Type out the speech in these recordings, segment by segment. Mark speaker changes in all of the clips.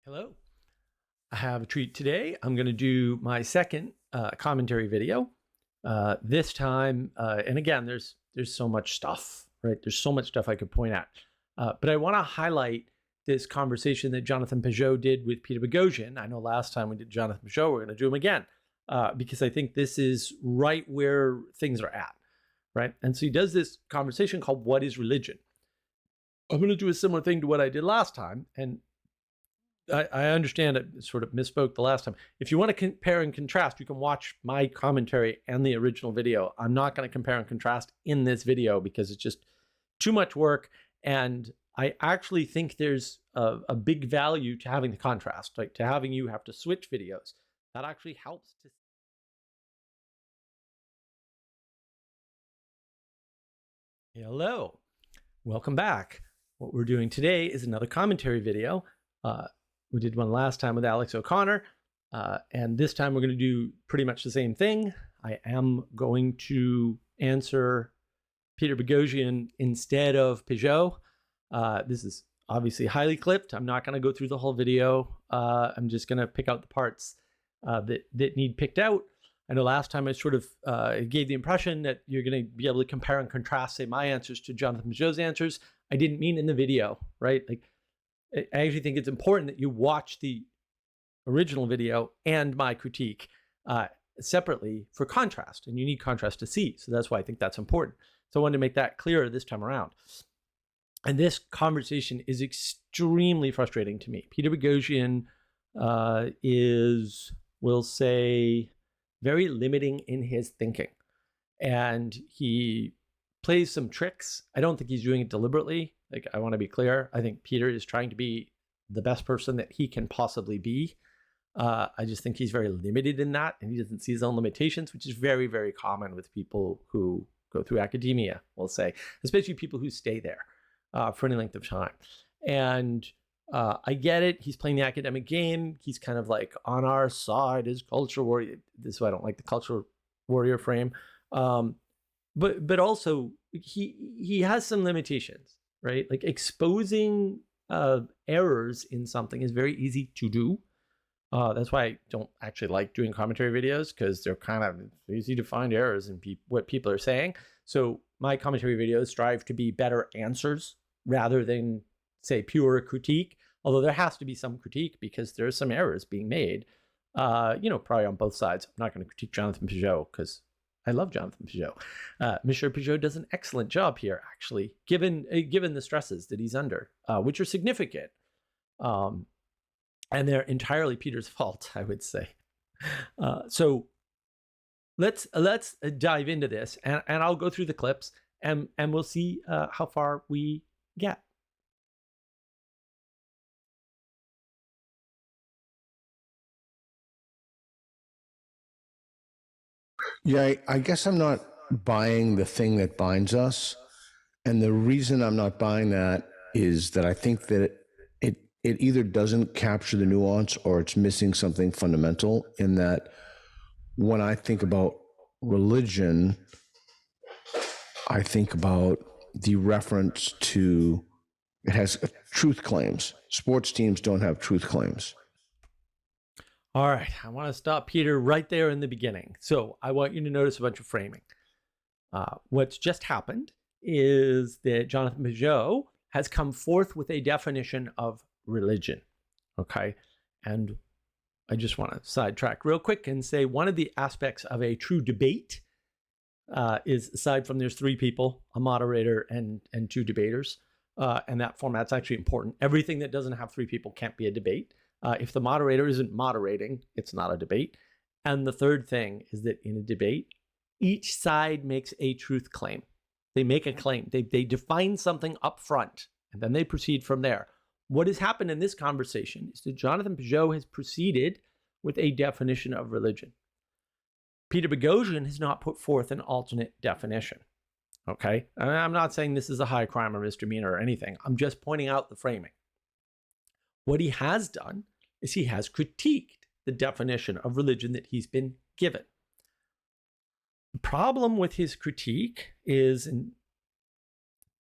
Speaker 1: Hello. I have a treat today. I'm going to do my second commentary video. This time, and again, there's so much stuff, right? There's so much stuff I could point at. But I want to highlight this conversation that Johnathan Pageau did with Peter Boghossian. I know last time we did Johnathan Pageau, we're going to do him again, because I think this is right where things are at, right? And so he does this conversation called What is Religion? I'm going to do a similar thing to what I did last time, and I understand I sort of misspoke the last time. If you want to compare and contrast, you can watch my commentary and the original video. I'm not going to compare and contrast in this video because it's just too much work. And I actually think there's a big value to having the contrast, like to having you have to switch videos. That actually helps to. Hello, welcome back. What we're doing today is another commentary video. We did one last time with Alex O'Connor, and this time we're going to do pretty much the same thing. I am going to answer Peter Boghossian instead of Pageau. This is obviously highly clipped. I'm not going to go through the whole video. I'm just going to pick out the parts that need picked out. I know last time I sort of gave the impression that you're going to be able to compare and contrast, say, my answers to Johnathan Pageau's answers. I didn't mean in the video, right? Like, I actually think it's important that you watch the original video and my critique separately for contrast, and you need contrast to see. So that's why I think that's important. So I wanted to make that clearer this time around. And this conversation is extremely frustrating to me. Peter Boghossian is, we'll say, very limiting in his thinking. And he plays some tricks. I don't think he's doing it deliberately. Like, I want to be clear. I think Peter is trying to be the best person that he can possibly be. I just think he's very limited in that, and he doesn't see his own limitations, which is very, very common with people who go through academia, we'll say, especially people who stay there for any length of time. And I get it. He's playing the academic game. He's kind of like on our side as culture warrior. This is why I don't like the culture warrior frame. But also he has some limitations, right? Like, exposing errors in something is very easy to do. That's why I don't actually like doing commentary videos, because they're kind of easy to find errors in what people are saying. So my commentary videos strive to be better answers rather than, say, pure critique. Although there has to be some critique because there's some errors being made, probably on both sides. I'm not going to critique Johnathan Pageau because I love Johnathan Pageau. Monsieur Pageau does an excellent job here, actually, given the stresses that he's under, which are significant. And they're entirely Peter's fault, I would say. So let's dive into this, and I'll go through the clips, and we'll see how far we get.
Speaker 2: Yeah, I guess I'm not buying the thing that binds us. And the reason I'm not buying that is that I think that it either doesn't capture the nuance or it's missing something fundamental, in that when I think about religion, I think about the reference to it has truth claims. Sports teams don't have truth claims.
Speaker 1: All right, I want to stop Peter right there in the beginning. So I want you to notice a bunch of framing. What's just happened is that Johnathan Pageau has come forth with a definition of religion, okay? And I just want to sidetrack real quick and say one of the aspects of a true debate is, aside from there's three people, a moderator and two debaters, and that format's actually important. Everything that doesn't have three people can't be a debate. If the moderator isn't moderating, it's not a debate. And the third thing is that in a debate, each side makes a truth claim. They make a claim. They define something up front, and then they proceed from there. What has happened in this conversation is that Johnathan Pageau has proceeded with a definition of religion. Peter Boghossian has not put forth an alternate definition. Okay? And I'm not saying this is a high crime or misdemeanor or anything. I'm just pointing out the framing. What he has done is he has critiqued the definition of religion that he's been given. The problem with his critique is, and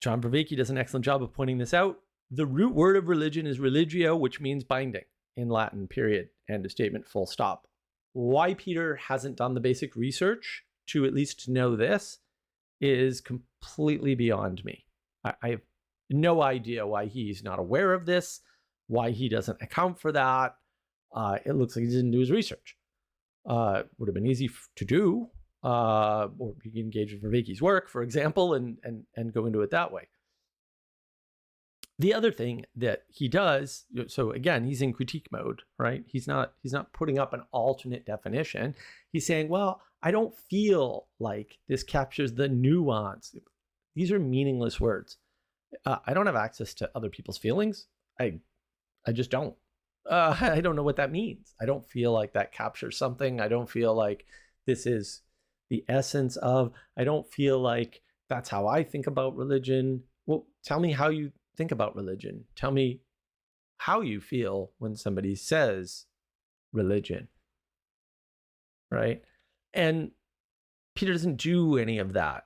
Speaker 1: John Vervaeke does an excellent job of pointing this out, the root word of religion is religio, which means binding. in Latin, period. End of statement, full stop. Why Peter hasn't done the basic research to at least know this is completely beyond me. I have no idea why he's not aware of this, why he doesn't account for that. It looks like he didn't do his research. Would have been easy to do, or you can engage with Vervaeke's work, for example, and go into it that way. The other thing that he does, so again, he's in critique mode, right? He's not putting up an alternate definition. He's saying, well, I don't feel like this captures the nuance. These are meaningless words. I don't have access to other people's feelings. I just don't. I don't know what that means. I don't feel like that captures something. I don't feel like this is the essence of, I don't feel like that's how I think about religion. Well, tell me how you think about religion. Tell me how you feel when somebody says religion, right? And Peter doesn't do any of that.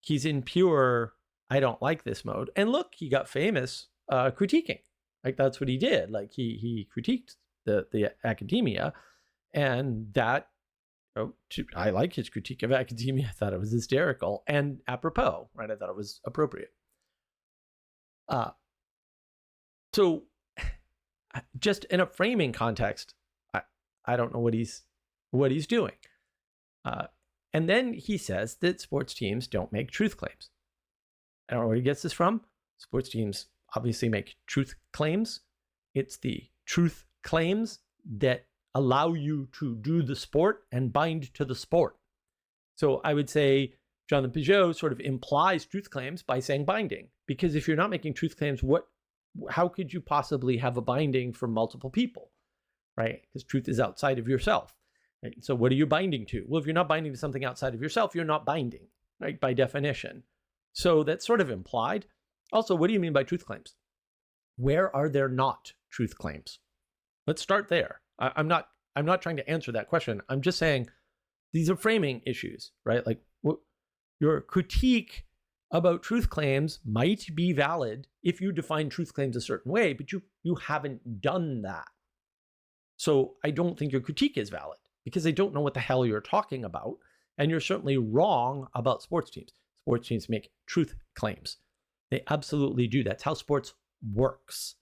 Speaker 1: He's in pure, I don't like this mode. And look, he got famous critiquing. Like, that's what he did. Like, he critiqued the academia, and that, I like his critique of academia. I thought it was hysterical and apropos, right? I thought it was appropriate. So just in a framing context, I don't know what he's doing. And then he says that sports teams don't make truth claims. I don't know where he gets this from. Sports teams obviously make truth claims. It's the truth claims that allow you to do the sport and bind to the sport. So I would say Jonathan Pageau sort of implies truth claims by saying binding, because if you're not making truth claims, how could you possibly have a binding for multiple people, right? Because truth is outside of yourself. Right? So what are you binding to? Well, if you're not binding to something outside of yourself, you're not binding, right? By definition. So that's sort of implied. Also, what do you mean by truth claims? Where are there not truth claims? Let's start there. I'm not trying to answer that question. I'm just saying these are framing issues, right? Like, your critique about truth claims might be valid if you define truth claims a certain way, but you haven't done that. So I don't think your critique is valid, because I don't know what the hell you're talking about. And you're certainly wrong about sports teams. Sports teams make truth claims. They absolutely do. That's how sports works.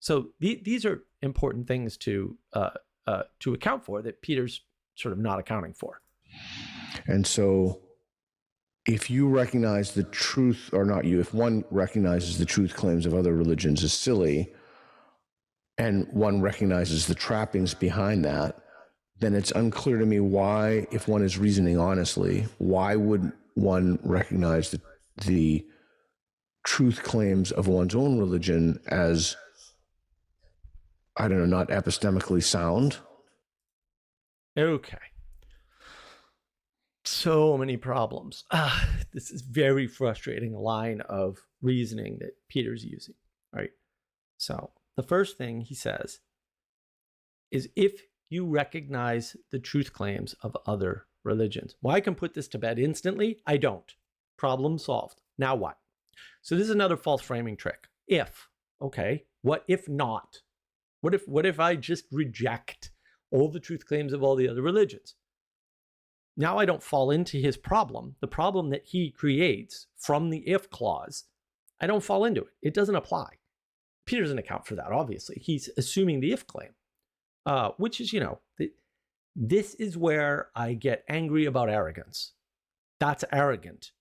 Speaker 1: So these are important things to account for that Peter's sort of not accounting for.
Speaker 2: And so if you recognize the truth, or not you, if one recognizes the truth claims of other religions as silly, and one recognizes the trappings behind that, then it's unclear to me why, if one is reasoning honestly, why would one recognize the truth claims of one's own religion as, I don't know, not epistemically sound?
Speaker 1: Okay. So many problems. This is very frustrating line of reasoning that Peter's using, right? So the first thing he says is, if you recognize the truth claims of other religions. Well, I can put this to bed instantly. I don't. Problem solved. Now what? So this is another false framing trick. If, okay, what if not? What if I just reject all the truth claims of all the other religions? Now I don't fall into his problem, the problem that he creates from the if clause. I don't fall into it. It doesn't apply. Peter doesn't account for that, obviously. He's assuming the if claim, which is, this is where I get angry about arrogance. That's arrogant.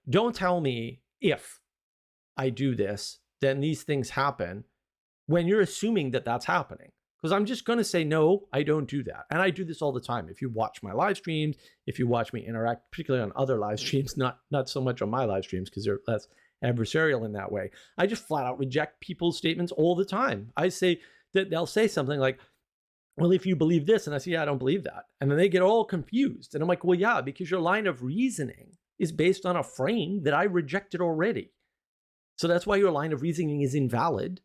Speaker 1: Don't tell me if I do this, then these things happen, when you're assuming that that's happening. Because I'm just going to say, no, I don't do that. And I do this all the time. If you watch my live streams, if you watch me interact, particularly on other live streams, not so much on my live streams because they're less adversarial in that way, I just flat out reject people's statements all the time. I say that they'll say something like, well, if you believe this, and I say, yeah, I don't believe that. And then they get all confused. And I'm like, well, yeah, because your line of reasoning is based on a frame that I rejected already. So that's why your line of reasoning is invalid,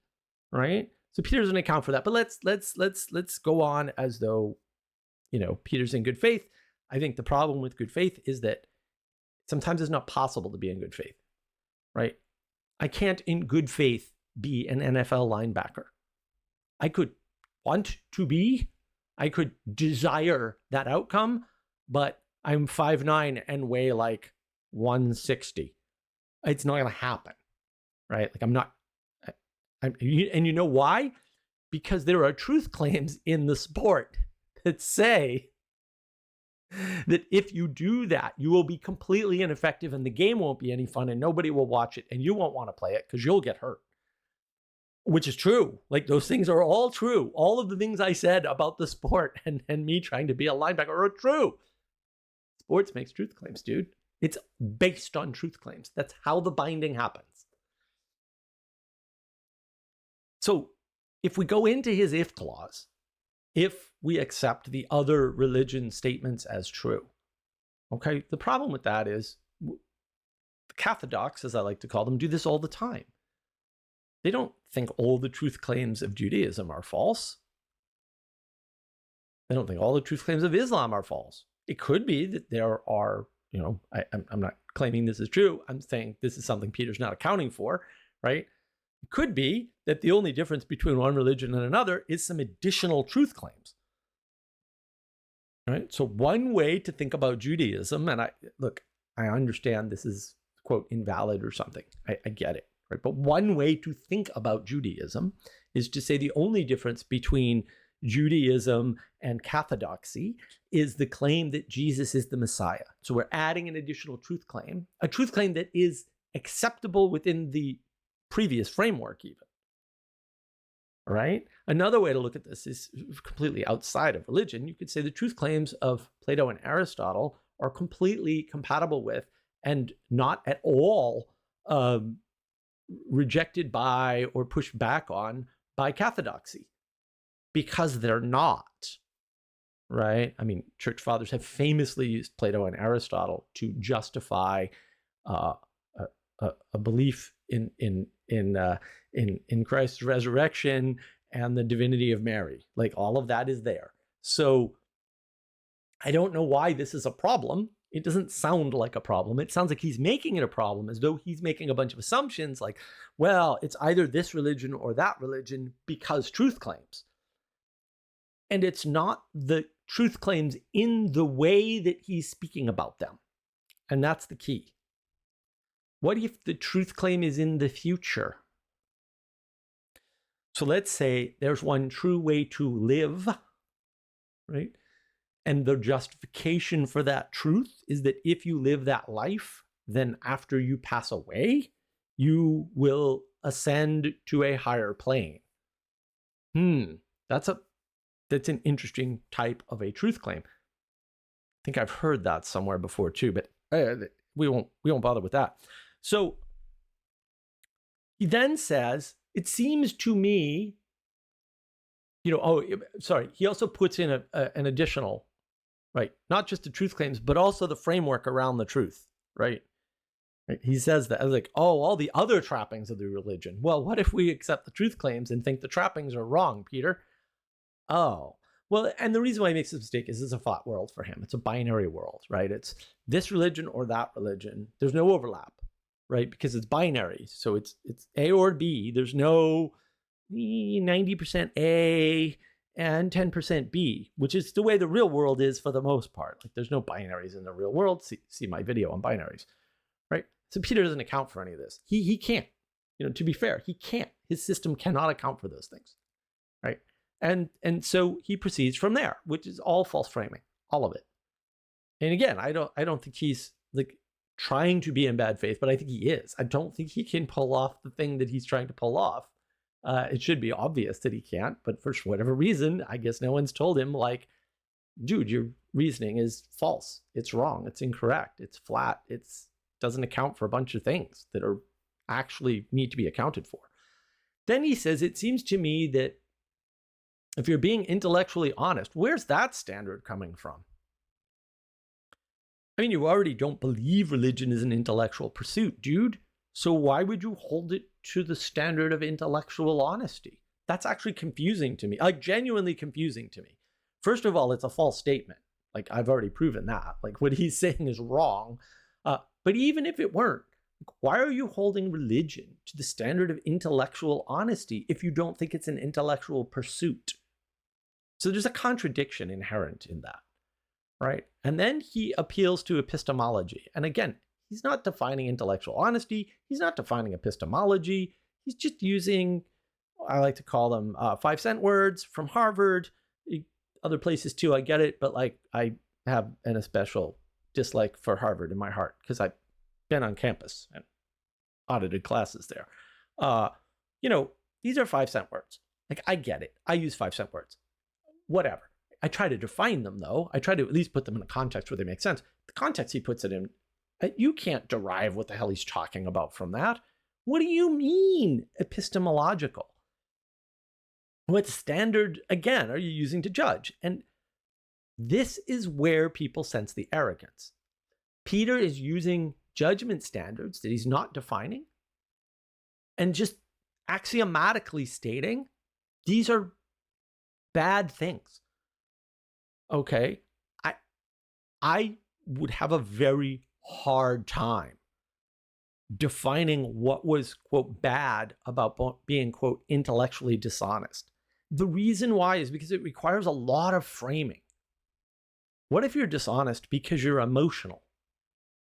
Speaker 1: right? So Peter doesn't account for that. But let's go on as though, Peter's in good faith. I think the problem with good faith is that sometimes it's not possible to be in good faith, right? I can't in good faith be an NFL linebacker. I could want to be, I could desire that outcome, but I'm 5'9" and weigh like 160. It's not going to happen, right? Like I'm not, and you know why? Because there are truth claims in the sport that say that if you do that, you will be completely ineffective and the game won't be any fun and nobody will watch it and you won't want to play it because you'll get hurt. Which is true. Like those things are all true. All of the things I said about the sport and me trying to be a linebacker are true. Sports makes truth claims, dude. It's based on truth claims. That's how the binding happens. So if we go into his if clause, if we accept the other religion statements as true, okay, the problem with that is the Cathodox, as I like to call them, do this all the time. They don't think all the truth claims of Judaism are false. They don't think all the truth claims of Islam are false. It could be that there are, I'm not claiming this is true. I'm saying this is something Peter's not accounting for, right? It could be that the only difference between one religion and another is some additional truth claims. Right? So one way to think about Judaism, and I understand this is, quote, invalid or something. I get it. Right? But one way to think about Judaism is to say the only difference between Judaism and Cathodoxy is the claim that Jesus is the Messiah. So we're adding an additional truth claim, a truth claim that is acceptable within the previous framework even. All right? Another way to look at this is completely outside of religion. You could say the truth claims of Plato and Aristotle are completely compatible with and not at all rejected by or pushed back on by Cathodoxy, because they're not, right? I mean, church fathers have famously used Plato and Aristotle to justify a belief in Christ's resurrection and the divinity of Mary. Like all of that is there. So I don't know why this is a problem. It doesn't sound like a problem. It sounds like he's making it a problem, as though he's making a bunch of assumptions like, well, it's either this religion or that religion because truth claims. And it's not the truth claims in the way that he's speaking about them. And that's the key. What if the truth claim is in the future? So let's say there's one true way to live, right? And the justification for that truth is that if you live that life, then after you pass away, you will ascend to a higher plane. That's an interesting type of a truth claim. I think I've heard that somewhere before too, but we won't bother with that. So he then says, it seems to me, he also puts in an additional, right? Not just the truth claims, but also the framework around the truth, right? He says that, like, all the other trappings of the religion. Well, what if we accept the truth claims and think the trappings are wrong, Peter? Oh, well, and the reason why he makes this mistake is it's a flat world for him. It's a binary world, right? It's this religion or that religion. There's no overlap, right? Because it's binary. So it's A or B. There's no 90% A and 10% B, which is the way the real world is for the most part. Like there's no binaries in the real world. See my video on binaries, right? So Peter doesn't account for any of this. He can't. To be fair, he can't. His system cannot account for those things, right? And so he proceeds from there, which is all false framing, all of it. And again, I don't think he's like trying to be in bad faith, but I think he is. I don't think he can pull off the thing that he's trying to pull off. It should be obvious that he can't, but for whatever reason, I guess no one's told him, like, dude, your reasoning is false. It's wrong. It's incorrect. It's flat. It doesn't account for a bunch of things that are actually need to be accounted for. Then he says, it seems to me that if you're being intellectually honest, where's that standard coming from? I mean, you already don't believe religion is an intellectual pursuit, dude. So why would you hold it to the standard of intellectual honesty? That's actually confusing to me, like genuinely confusing to me. First of all, it's a false statement. Like I've already proven that. Like what he's saying is wrong. But even if it weren't, Why are you holding religion to the standard of intellectual honesty if you don't think it's an intellectual pursuit? So there's a contradiction inherent in that, right? And then he appeals to epistemology. And again, he's not defining intellectual honesty. He's not defining epistemology. He's just using, I like to call them 5-cent words from Harvard, other places too. I get it, but like I have a special dislike for Harvard in my heart because I've been on campus and audited classes there. These are 5-cent words. Like I get it. I use 5-cent words. Whatever. I try to define them though. I try to at least put them in a context where they make sense. The context he puts it in, you can't derive what the hell he's talking about from that. What do you mean epistemological? What standard, again, are you using to judge? And this is where people sense the arrogance. Peter is using judgment standards that he's not defining and just axiomatically stating these are bad things. Okay, I would have a very hard time defining what was, quote, bad about being, quote, intellectually dishonest. The reason why is because it requires a lot of framing. What if you're dishonest because you're emotional?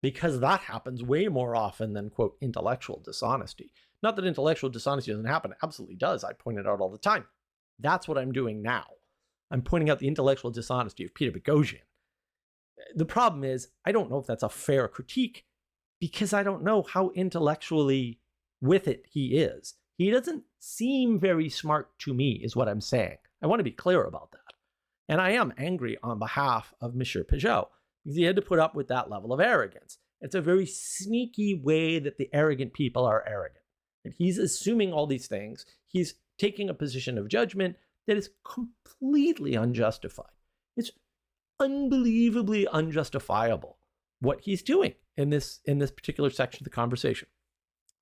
Speaker 1: Because that happens way more often than, quote, intellectual dishonesty. Not that intellectual dishonesty doesn't happen. It absolutely does. I point it out all the time. That's what I'm doing now. I'm pointing out the intellectual dishonesty of Peter Boghossian. The problem is, I don't know if that's a fair critique because I don't know how intellectually with it he is. He doesn't seem very smart to me, is what I'm saying. I want to be clear about that. And I am angry on behalf of Monsieur Pageau because he had to put up with that level of arrogance. It's a very sneaky way that the arrogant people are arrogant. And he's assuming all these things. He's taking a position of judgment that is completely unjustified. It's unbelievably unjustifiable what he's doing in this particular section of the conversation.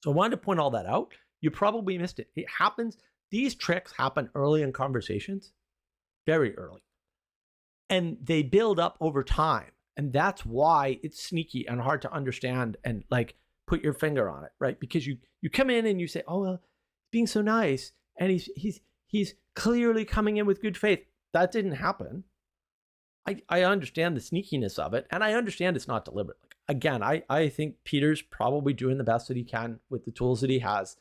Speaker 1: So I wanted to point all that out. You probably missed it. It happens. These tricks happen early in conversations, very early. And they build up over time. And that's why it's sneaky and hard to understand and like put your finger on it, right? Because you come in and you say, oh, well, being so nice. And he's clearly coming in with good faith. That didn't happen. I understand the sneakiness of it. And I understand it's not deliberate. Like, again, I think Peter's probably doing the best that he can with the tools that he has.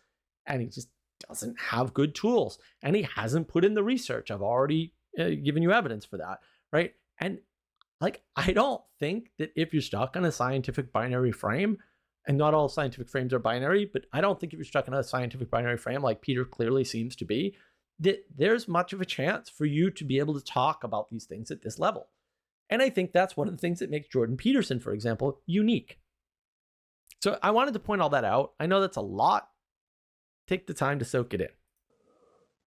Speaker 1: And he just doesn't have good tools. And he hasn't put in the research. I've already given you evidence for that, right? And like, I don't think that if you're stuck on a scientific binary frame, and not all scientific frames are binary, but I don't think if you're stuck in a scientific binary frame like Peter clearly seems to be, that there's much of a chance for you to be able to talk about these things at this level. And I think that's one of the things that makes Jordan Peterson, for example, unique. So I wanted to point all that out. I know that's a lot. Take the time to soak it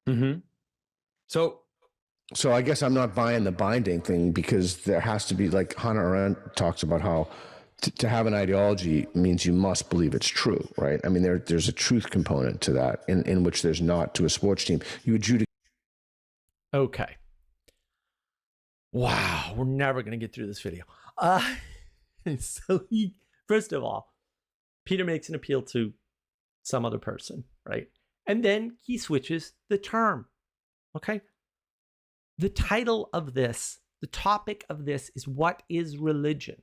Speaker 1: in.
Speaker 2: Mm-hmm. So I guess I'm not buying the binding thing because there has to be, like Hannah Arendt talks about how to have an ideology means you must believe it's true, right? I mean, there's a truth component to that in which there's not to a sports team. You adjudicate.
Speaker 1: Okay. Wow, we're never going to get through this video. First of all, Peter makes an appeal to some other person, right? And then he switches the term, okay? The title of this, the topic of this is what is religion?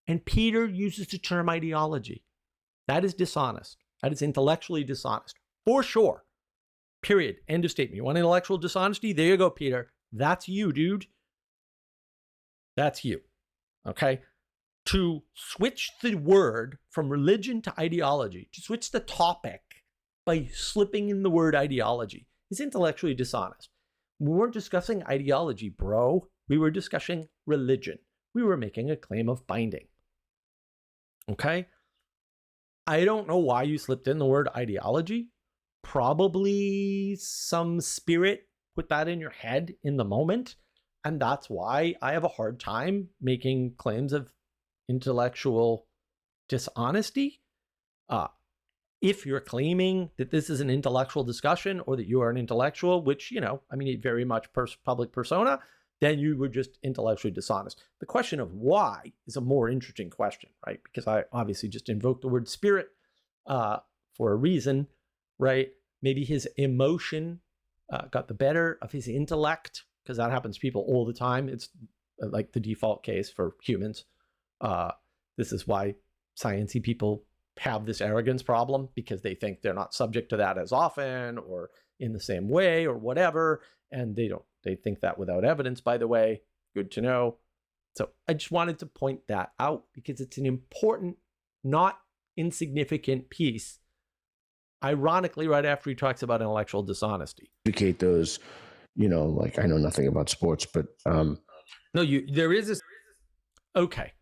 Speaker 1: And Peter uses the term ideology. That is dishonest. That is intellectually dishonest. For sure. Period. End of statement. You want intellectual dishonesty? There you go, Peter. That's you, dude. That's you. Okay? To switch the word from religion to ideology, to switch the topic by slipping in the word ideology, is intellectually dishonest. We weren't discussing ideology, bro. We were discussing religion. We were making a claim of binding. Okay? I don't know why you slipped in the word ideology. Probably some spirit put that in your head in the moment. And that's why I have a hard time making claims of intellectual dishonesty. If you're claiming that this is an intellectual discussion or that you are an intellectual, which, very much public persona, then you were just intellectually dishonest. The question of why is a more interesting question, right? Because I obviously just invoked the word spirit for a reason, right? Maybe his emotion got the better of his intellect, because that happens to people all the time. It's like the default case for humans. This is why sciencey people have this arrogance problem, because they think they're not subject to that as often or in the same way or whatever. And they think that without evidence, by the way. Good to know. So I just wanted to point that out because it's an important, not insignificant piece. Ironically, right after he talks about intellectual dishonesty.
Speaker 2: Indicate those, like I know nothing about sports, but
Speaker 3: there is this.
Speaker 1: Okay,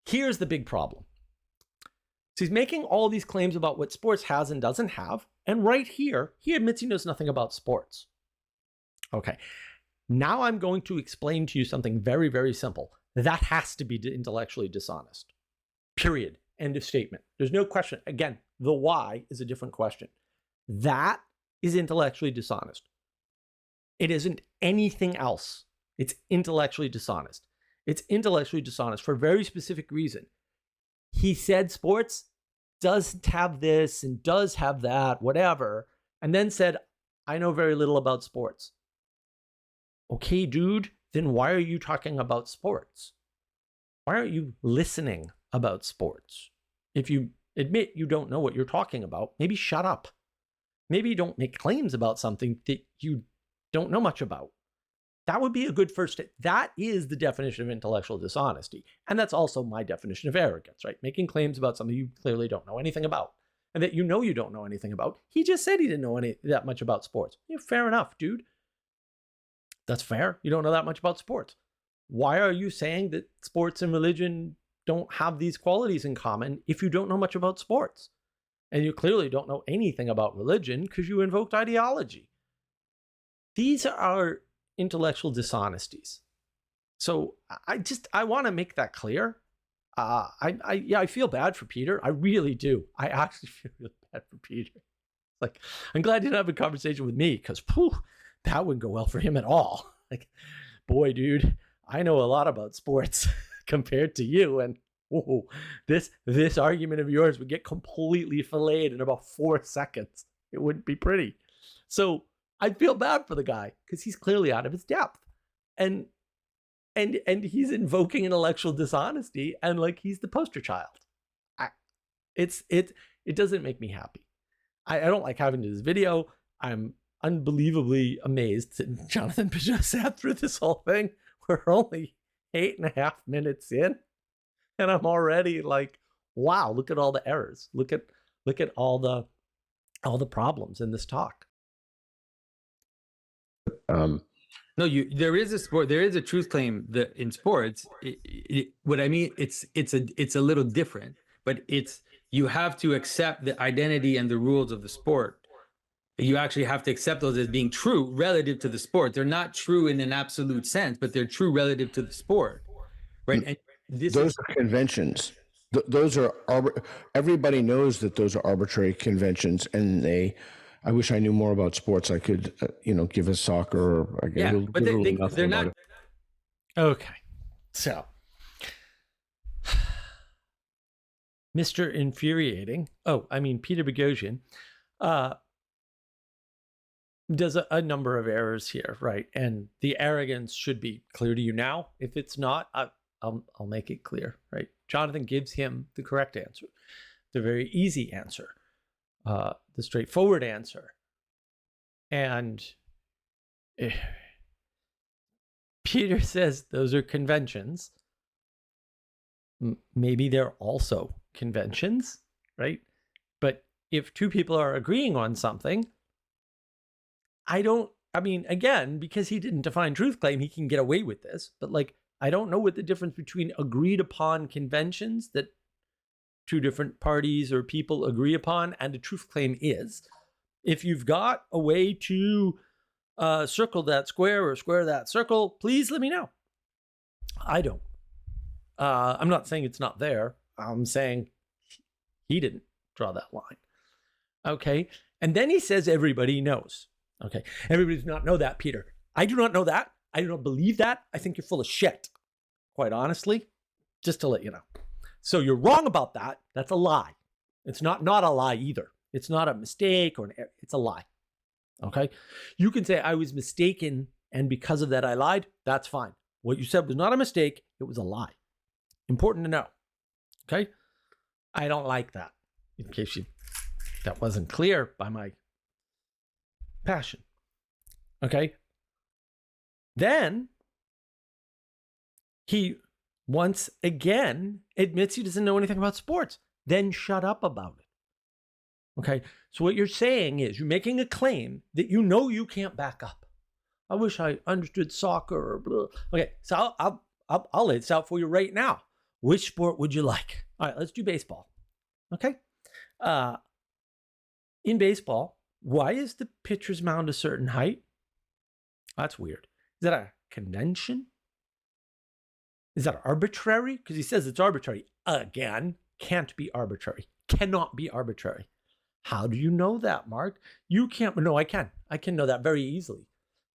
Speaker 1: here's the big problem. So he's making all these claims about what sports has and doesn't have. And right here, he admits he knows nothing about sports. Okay, now I'm going to explain to you something very, very simple. That has to be intellectually dishonest. Period. End of statement. There's no question. Again, the why is a different question. That is intellectually dishonest. It isn't anything else. It's intellectually dishonest. It's intellectually dishonest for a very specific reason. He said sports doesn't have this and does have that, whatever, and then said, I know very little about sports. Okay, dude, then why are you talking about sports? Why aren't you listening about sports? If you admit you don't know what you're talking about, maybe shut up. Maybe don't make claims about something that you don't know much about. That would be a good first step. That is the definition of intellectual dishonesty. And that's also my definition of arrogance, right? Making claims about something you clearly don't know anything about and that you don't know anything about. He just said he didn't know that much about sports. Yeah, fair enough, dude. That's fair. You don't know that much about sports. Why are you saying that sports and religion don't have these qualities in common if you don't know much about sports? And you clearly don't know anything about religion because you invoked ideology. These are intellectual dishonesties. So I want to make that clear. I feel bad for Peter. I really do. I actually feel really bad for Peter. Like, I'm glad you didn't have a conversation with me because that wouldn't go well for him at all. Like, boy, dude, I know a lot about sports compared to you. And this argument of yours would get completely filleted in about 4 seconds. It wouldn't be pretty. So I feel bad for the guy because he's clearly out of his depth. And he's invoking intellectual dishonesty and like he's the poster child. It doesn't make me happy. I don't like having to do this video. I'm unbelievably amazed that Johnathan Pageau sat through this whole thing. We're only 8.5 minutes in, and I'm already like, wow, look at all the errors. Look at all the problems in this talk.
Speaker 3: There is a truth claim that in sports, what I mean, it's a little different, but you have to accept the identity and the rules of the sport. You actually have to accept those as being true relative to the sport. They're not true in an absolute sense, but they're true relative to the sport, right? And
Speaker 2: those are conventions. Those are everybody knows that those are arbitrary conventions, and I wish I knew more about sports. I could, give a soccer. Or
Speaker 3: but they're not.
Speaker 1: Okay, so Mr. Infuriating. Peter Boghossian does a number of errors here, right? And the arrogance should be clear to you now. If it's not, I'll make it clear, right? Johnathan gives him the correct answer, the very easy answer, the straightforward answer. And Peter says those are conventions. Maybe they're also conventions, right? But if two people are agreeing on something, again, because he didn't define truth claim, he can get away with this. But I don't know what the difference between agreed upon conventions that two different parties or people agree upon and a truth claim is. If you've got a way to circle that square or square that circle, please let me know. I don't. I'm not saying it's not there. I'm saying he didn't draw that line. Okay. And then he says everybody knows. Okay. Everybody does not know that, Peter. I do not know that. I do not believe that. I think you're full of shit. Quite honestly, just to let you know. So you're wrong about that. That's a lie. It's not a lie either. It's not a mistake it's a lie. Okay? You can say I was mistaken and because of that I lied. That's fine. What you said was not a mistake. It was a lie. Important to know. Okay? I don't like that. In case that wasn't clear by my passion. Okay? Then he once again admits he doesn't know anything about sports. Then shut up about it. Okay? So what you're saying is you're making a claim that you know you can't back up. I wish I understood soccer or blah. Okay, so I'll lay this out for you right now. Which sport would you like? All right, let's do baseball. Okay? In baseball, why is the pitcher's mound a certain height? That's weird. Is that a convention? Is that arbitrary? Because he says it's arbitrary. Again, can't be arbitrary. Cannot be arbitrary. How do you know that, Mark? You can't. No, I can. I can know that very easily.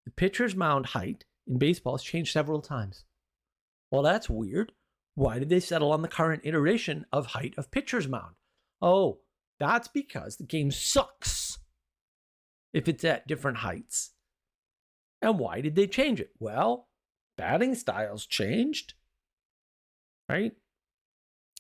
Speaker 1: The pitcher's mound height in baseball has changed several times. Well, that's weird. Why did they settle on the current iteration of height of pitcher's mound? Oh, that's because the game sucks if it's at different heights. And why did they change it? Well, batting styles changed, right?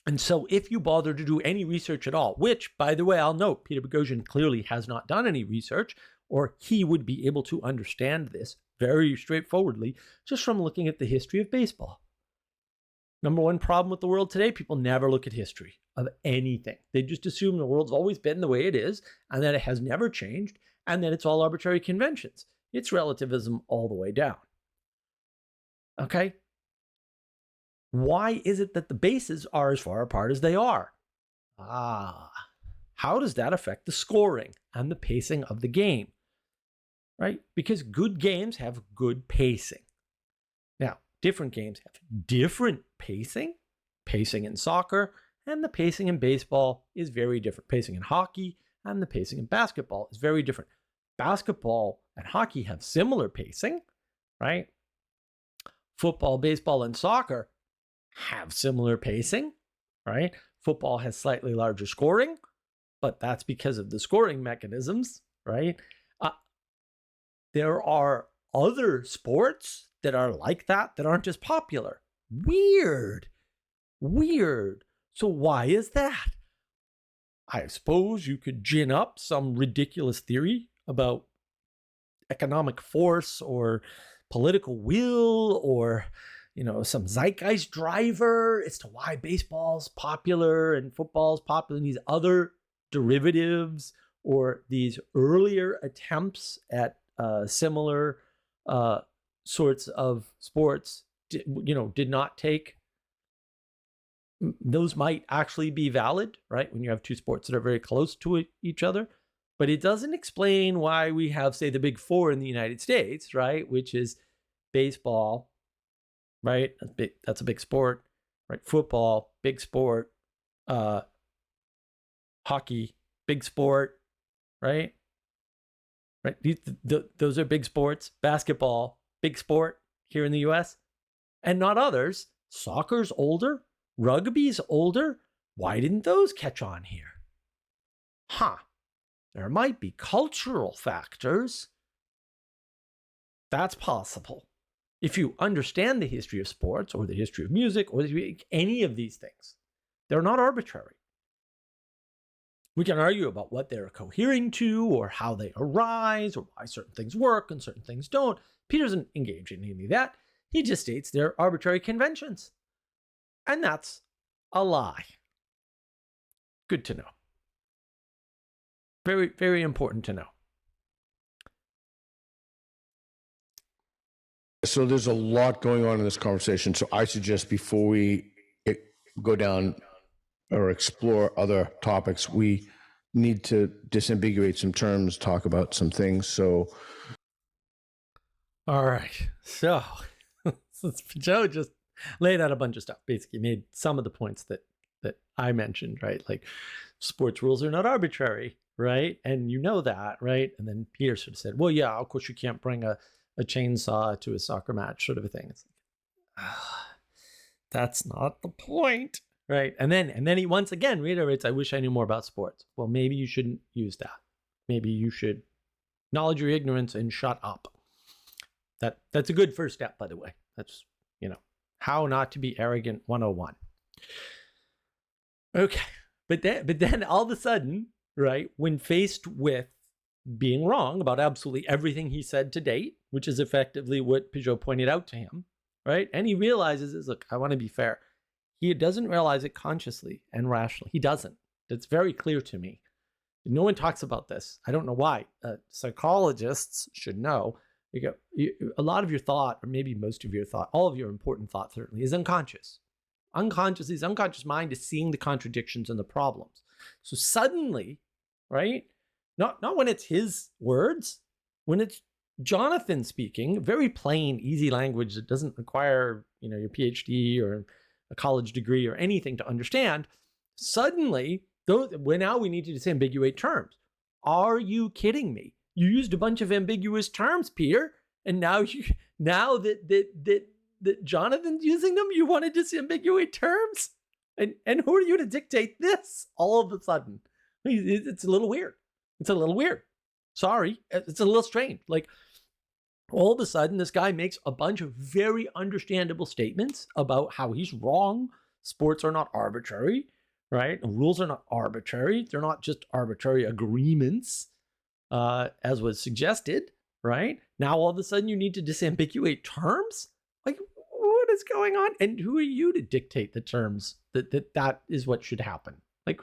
Speaker 1: And so if you bother to do any research at all, which, by the way, I'll note, Peter Boghossian clearly has not done any research, or he would be able to understand this very straightforwardly just from looking at the history of baseball. Number one problem with the world today, people never look at history of anything. They just assume the world's always been the way it is and that it has never changed and that it's all arbitrary conventions. It's relativism all the way down. Okay? Why is it that the bases are as far apart as they are? How does that affect the scoring and the pacing of the game? Right? Because good games have good pacing. Now, different games have different pacing. Pacing in soccer and the pacing in baseball is very different. Pacing in hockey and the pacing in basketball is very different. Basketball and hockey have similar pacing, right? Football, baseball, and soccer have similar pacing, right? Football has slightly larger scoring, but that's because of the scoring mechanisms, right? There are other sports that are like that aren't as popular. Weird. So why is that? I suppose you could gin up some ridiculous theory about economic force or political will or, some zeitgeist driver as to why baseball's popular and football's popular and these other derivatives or these earlier attempts at similar sorts of sports, did not take. Those might actually be valid, right? When you have two sports that are very close to each other. But it doesn't explain why we have, say, the big four in the United States, right? Which is baseball, right? That's a big sport, right? Football, big sport. Hockey, big sport, right? Right. Those are big sports. Basketball, big sport here in the US. And not others. Soccer's older. Rugby's older. Why didn't those catch on here? There might be cultural factors. That's possible. If you understand the history of sports or the history of music or any of these things, they're not arbitrary. We can argue about what they're cohering to or how they arise or why certain things work and certain things don't. Peter doesn't engage in any of that. He just states they're arbitrary conventions. And that's a lie. Good to know. Very, very important to know.
Speaker 2: So there's a lot going on in this conversation. So I suggest before we go down or explore other topics, we need to disambiguate some terms, talk about some things. So,
Speaker 1: all right. So Pageau just laid out a bunch of stuff. Basically, made some of the points that I mentioned, right? Like sports rules are not arbitrary, right? And you know that, right? And then Peter sort of said, well, yeah, of course you can't bring a chainsaw to a soccer match, sort of a thing. It's like, that's not the point, right? And then he once again reiterates, I wish I knew more about sports. Well, maybe you shouldn't use that. Maybe you should acknowledge your ignorance and shut up. That's a good first step, by the way. That's, how not to be arrogant 101. Okay. But then all of a sudden, right, when faced with being wrong about absolutely everything he said to date, which is effectively what Pageau pointed out to him, right? And he realizes is, look, I want to be fair. He doesn't realize it consciously and rationally. He doesn't. That's very clear to me. No one talks about this. I don't know why. Psychologists should know. A lot of your thought, or maybe most of your thought, all of your important thought certainly, is unconscious. His unconscious mind is seeing the contradictions and the problems. So suddenly, right? Not when it's his words, when it's Johnathan speaking, very plain, easy language that doesn't require, your PhD or a college degree or anything to understand. Suddenly, now we need to disambiguate terms. Are you kidding me? You used a bunch of ambiguous terms, Peter, and now that Johnathan's using them, you want to disambiguate terms? And who are you to dictate this all of a sudden? It's a little weird. It's a little weird. Sorry, it's a little strange. Like, all of a sudden, this guy makes a bunch of very understandable statements about how he's wrong. Sports are not arbitrary, right? Rules are not arbitrary. They're not just arbitrary agreements, as was suggested, right? Now, all of a sudden, you need to disambiguate terms? Like, what is going on? And who are you to dictate the terms that is what should happen? Like,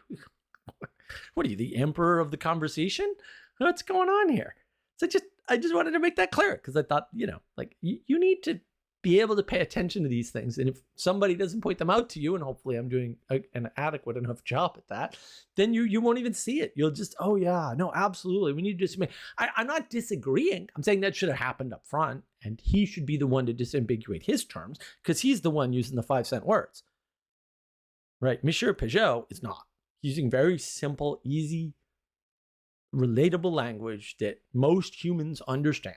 Speaker 1: what are you, the emperor of the conversation? What's going on here? So I just wanted to make that clear because I thought, you need to be able to pay attention to these things. And if somebody doesn't point them out to you, and hopefully I'm doing an adequate enough job at that, then you won't even see it. You'll just, oh yeah, no, absolutely. We need to just I'm not disagreeing. I'm saying that should have happened up front, and he should be the one to disambiguate his terms because he's the one using the 5-cent words. Right? Monsieur Pageau is not. He's using very simple, easy, relatable language that most humans understand.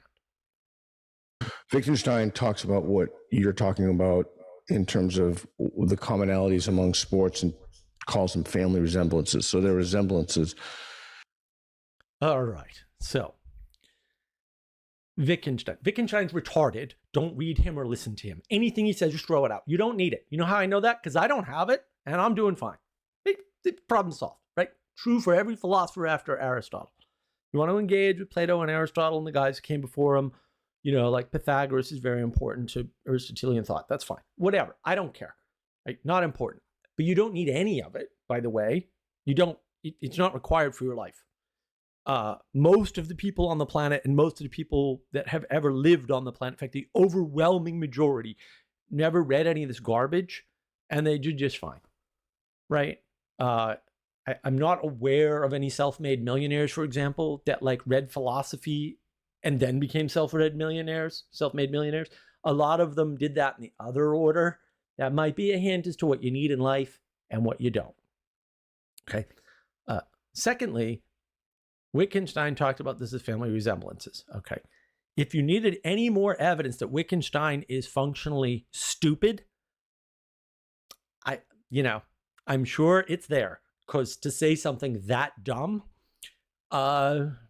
Speaker 2: Wittgenstein talks about what you're talking about in terms of the commonalities among sports and calls them family resemblances. So they're resemblances.
Speaker 1: All right. So Wittgenstein's retarded. Don't read him or listen to him. Anything he says, just throw it out. You don't need it. You know how I know that? Because I don't have it and I'm doing fine. Problem solved, right? True for every philosopher after Aristotle. You want to engage with Plato and Aristotle and the guys who came before him, like Pythagoras is very important to Aristotelian thought. That's fine. Whatever. I don't care. Right? Not important. But you don't need any of it, by the way. It's not required for your life. Most of the people on the planet and most of the people that have ever lived on the planet, in fact, the overwhelming majority, never read any of this garbage, and they do just fine. Right? I'm not aware of any self-made millionaires, for example, that read philosophy and then became self-made millionaires. A lot of them did that in the other order. That might be a hint as to what you need in life and what you don't. Okay. Secondly, Wittgenstein talked about this as family resemblances. Okay. If you needed any more evidence that Wittgenstein is functionally stupid, I'm sure it's there, because to say something that dumb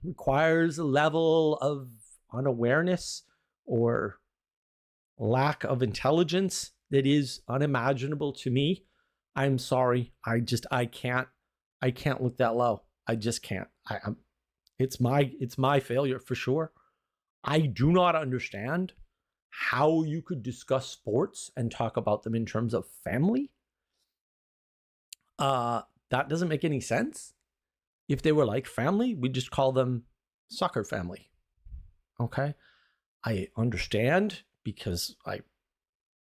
Speaker 1: requires a level of unawareness or lack of intelligence that is unimaginable to me. I'm sorry. I can't look that low. I just can't. It's my failure for sure. I do not understand how you could discuss sports and talk about them in terms of family. That doesn't make any sense. If they were like family, we'd just call them soccer family. Okay? I understand, because I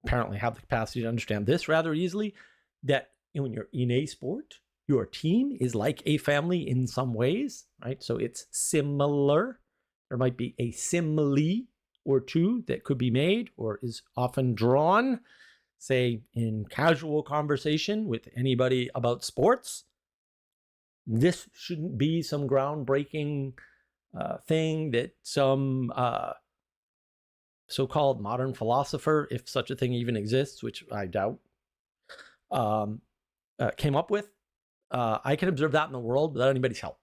Speaker 1: apparently have the capacity to understand this rather easily, that when you're in a sport, your team is like a family in some ways, right? So it's similar. There might be a simile or two that could be made or is often drawn, say, in casual conversation with anybody about sports. This shouldn't be some groundbreaking thing that some so-called modern philosopher, if such a thing even exists, which I doubt, came up with. I can observe that in the world without anybody's help.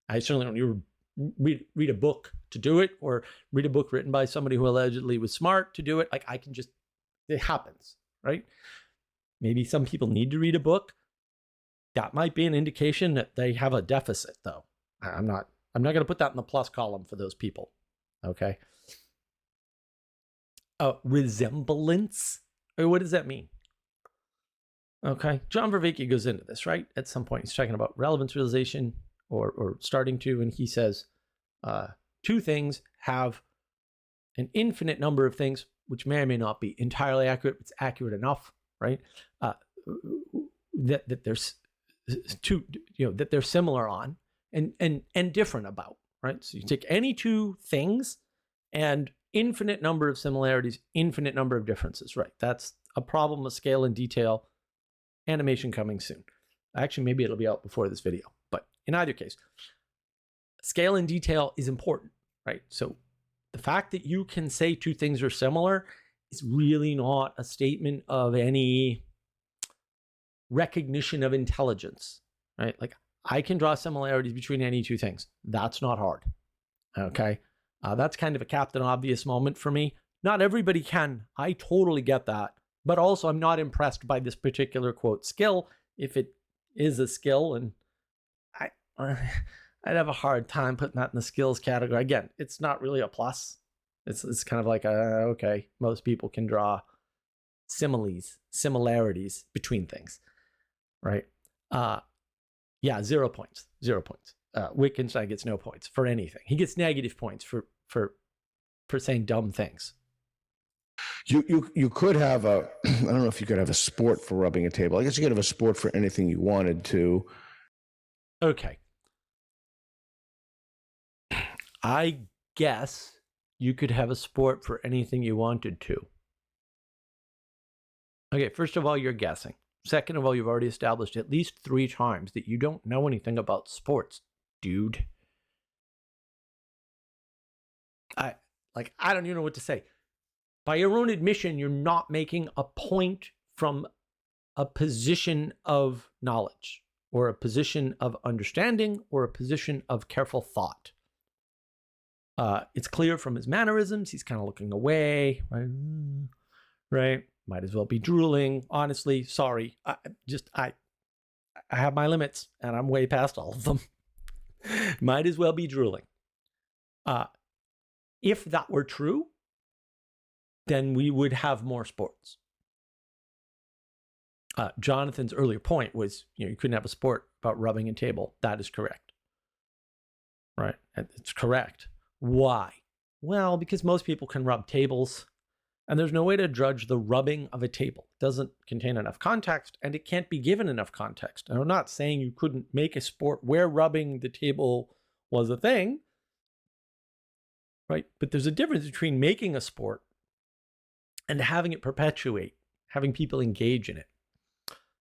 Speaker 1: I certainly don't need to read a book to do it, or read a book written by somebody who allegedly was smart to do it. Like, I can just, it happens, right? Maybe some people need to read a book. That might be an indication that they have a deficit, though. I'm not going to put that in the plus column for those people. Okay. Resemblance. What does that mean? Okay. John Vervaeke goes into this, right? At some point, he's talking about relevance realization, or starting to, and he says, two things have an infinite number of things, which may or may not be entirely accurate. It's accurate enough, right? That there's two, that they're similar on and different about, right? So you take any two things and infinite number of similarities, infinite number of differences, right? That's a problem with scale and detail. Animation coming soon. Actually, maybe it'll be out before this video, but in either case, scale and detail is important, right? So the fact that you can say two things are similar is really not a statement of any recognition of intelligence, right? Like, I can draw similarities between any two things. That's not hard, okay? That's kind of a Captain Obvious moment for me. Not everybody can. I totally get that. But also, I'm not impressed by this particular, quote, skill, if it is a skill. And I'd have a hard time putting that in the skills category. Again, it's not really a plus. It's kind of like, okay, most people can draw similarities between things, right? Yeah, 0 points, 0 points. Wittgenstein gets no points for anything. He gets negative points for saying dumb things.
Speaker 2: You could have I don't know if you could have a sport for rubbing a table. I guess you could have a sport for anything you wanted to.
Speaker 1: Okay. I guess you could have a sport for anything you wanted to. Okay, first of all, you're guessing. Second of all, you've already established at least 3 times that you don't know anything about sports, dude. I don't even know what to say. By your own admission, you're not making a point from a position of knowledge, or a position of understanding, or a position of careful thought. It's clear from his mannerisms. He's kind of looking away, right? Might as well be drooling. Honestly, sorry. I have my limits, and I'm way past all of them. Might as well be drooling. If that were true, then we would have more sports. Jonathan's earlier point was, you couldn't have a sport about rubbing a table. That is correct. Right? It's correct. Why? Well, because most people can rub tables, and there's no way to judge the rubbing of a table. It doesn't contain enough context, and it can't be given enough context. And I'm not saying you couldn't make a sport where rubbing the table was a thing, right? But there's a difference between making a sport and having it perpetuate, having people engage in it.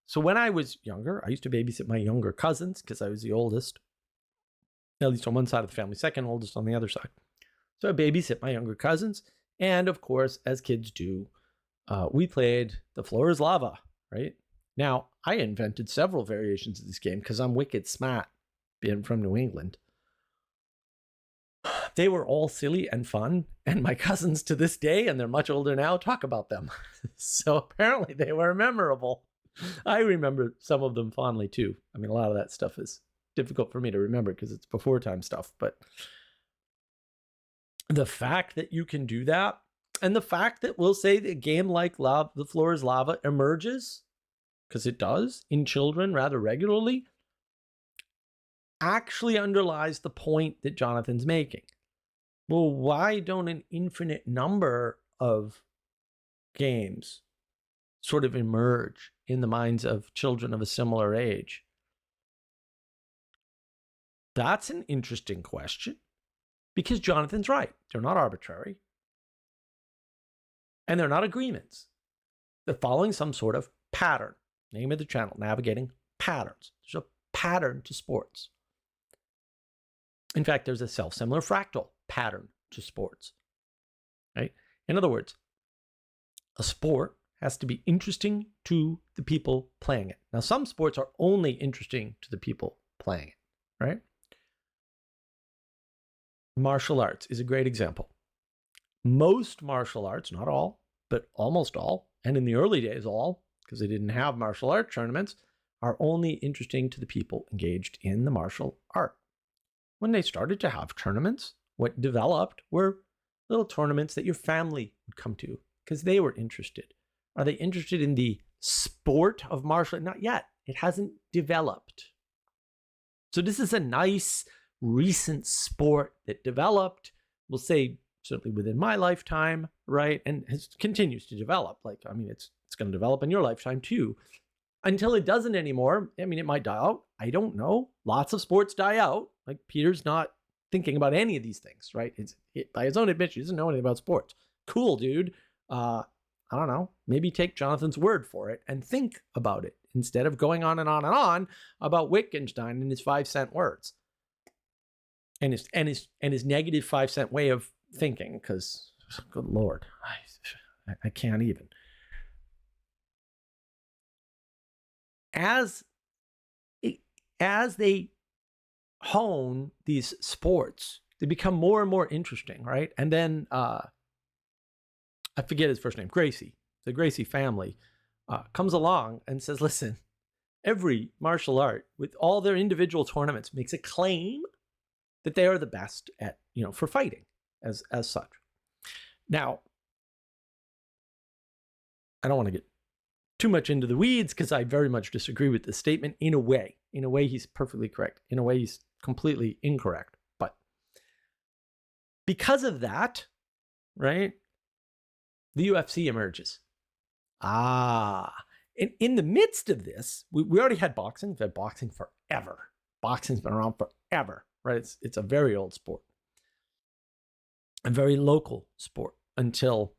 Speaker 1: So when I was younger, I used to babysit my younger cousins because I was the oldest, at least on one side of the family, second oldest on the other side. So I babysit my younger cousins. And of course, as kids do, we played The Floor is Lava, right? Now, I invented several variations of this game because I'm wicked smart, being from New England. They were all silly and fun, and my cousins to this day, and they're much older now, talk about them. So apparently they were memorable. I remember some of them fondly too. I mean, a lot of that stuff is difficult for me to remember because it's before time stuff, but the fact that you can do that, and the fact that we'll say that a game like The Floor is Lava emerges, because it does, in children rather regularly, actually underlies the point that Jonathan's making. Well, why don't an infinite number of games sort of emerge in the minds of children of a similar age? That's an interesting question, because Jonathan's right. They're not arbitrary, and they're not agreements. They're following some sort of pattern. Name of the channel, Navigating Patterns. There's a pattern to sports. In fact, there's a self-similar fractal pattern to sports, right? In other words, a sport has to be interesting to the people playing it. Now, some sports are only interesting to the people playing it, right? Martial arts is a great example. Most martial arts, not all, but almost all, and in the early days all, because they didn't have martial art tournaments, are only interesting to the people engaged in the martial art. When they started to have tournaments, what developed were little tournaments that your family would come to because they were interested. Are they interested in the sport of martial art? Not yet. It hasn't developed. So this is a nice recent sport that developed, we'll say certainly within my lifetime, right? And continues to develop. Like, I mean, it's going to develop in your lifetime too. Until it doesn't anymore, I mean, it might die out. I don't know. Lots of sports die out. Like, Peter's not thinking about any of these things, right? By his own admission, he doesn't know anything about sports. Cool, dude. I don't know. Maybe take Jonathan's word for it and think about it instead of going on and on and on about Wittgenstein and his 5-cent words and his negative 5-cent way of thinking. Because, good Lord, I can't even. As they hone these sports, they become more and more interesting, right? And then I forget his first name, Gracie. The Gracie family comes along and says, listen, every martial art with all their individual tournaments makes a claim that they are the best at, for fighting as such. Now, I don't want to get too much into the weeds because I very much disagree with this statement in a way. In a way, he's perfectly correct. In a way, he's completely incorrect. But because of that, right, the UFC emerges. In the midst of this, we already had boxing. We've had boxing forever. Boxing's been around forever, right? It's a very old sport. A very local sport until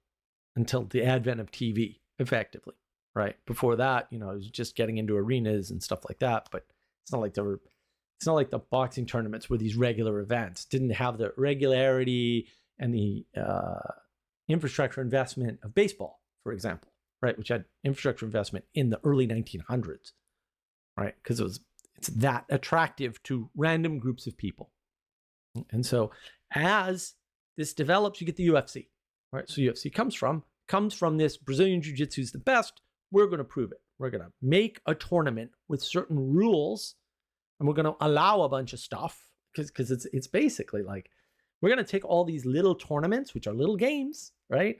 Speaker 1: the advent of TV, effectively. Right. Before that, it was just getting into arenas and stuff like that. But it's not like the boxing tournaments were these regular events. Didn't have the regularity and the infrastructure investment of baseball, for example, right? Which had infrastructure investment in the early 1900s, right? Because it's that attractive to random groups of people. And so as this develops, you get the UFC, right? So UFC comes from this Brazilian Jiu-Jitsu is the best. We're going to prove it. We're going to make a tournament with certain rules, and we're going to allow a bunch of stuff because it's basically like we're going to take all these little tournaments, which are little games, right?